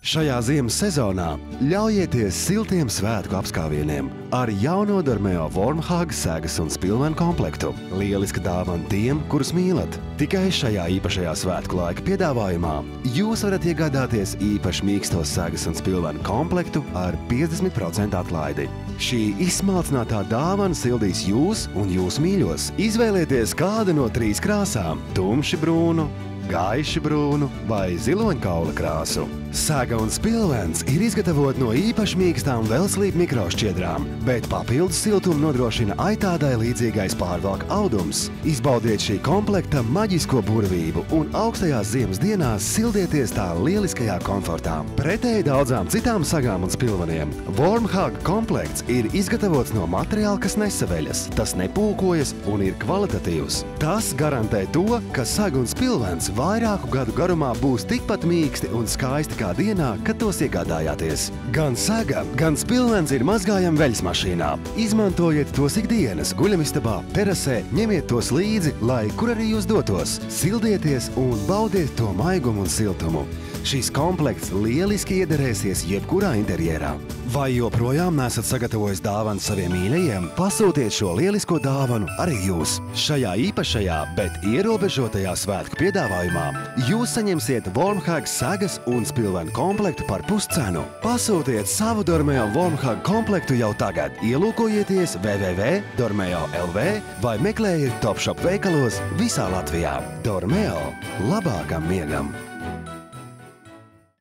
Šajā ziemas sezonā ļaujieties siltiem svētku apskāvieniem ar jauno Dormeo Warmhug segas un spilvenu komplektu. Lieliska dāvana tiem, kurus mīlat. Tikai šajā īpašajā svētku laika piedāvājumā jūs varat iegādāties īpaši mīkstos segas un spilvenu komplektu ar 50% atlaidi. Šī izsmalcinātā dāvana sildīs jūs un jūsu mīļos. Izvēlieties kādu no 3 krāsām – tumši brūnu, gaiši brūnu vai ziloņkaula krāsu. Sega un spilvens ir izgatavot no īpaši mīkstām velslīp mikrošķiedrām, bet papildus siltumu nodrošina aitādai līdzīgais pārvalka audums. Izbaudiet šī komplekta maģisko burvību un augstajās ziemas dienās sildieties tā lieliskajā komfortā. Pretēji daudzām citām sagām un spilveniem, Warmhug komplekts ir izgatavots no materiāla, kas nesaveļas, tas nepūkojas un ir kvalitatīvs. Tas garantē to, ka saga un spilvens vairāku gadu garumā būs tikpat mīksti un skaisti kā dienā, kad tos iegādājāties. Gan saga, gan spilvens ir mazgājami veļas mašīnā. Izmantojiet tos ikdienas, guļamistabā, terasē, ņemiet tos līdzi, lai kur arī jūs dotos. Sildieties un baudiet to maigumu un siltumu. Šis komplekts lieliski iederēsies jebkurā interjerā. Vai joprojām nesat sagatavojis dāvanu saviem mīļajiem? Pasūtiet šo lielisko dāvanu arī jūs. Šajā īpašajā, bet ierobežotajā svētku piedāvājumā jūs saņemsiet Warmhug sagas un spilvenu komplektu par puscenu. Pasūtiet savu Dormeo Warmhug komplektu jau tagad. Ielūkojieties www.dormeo.lv vai meklējiet Topshop veikalos visā Latvijā. Dormeo – labākam miegam!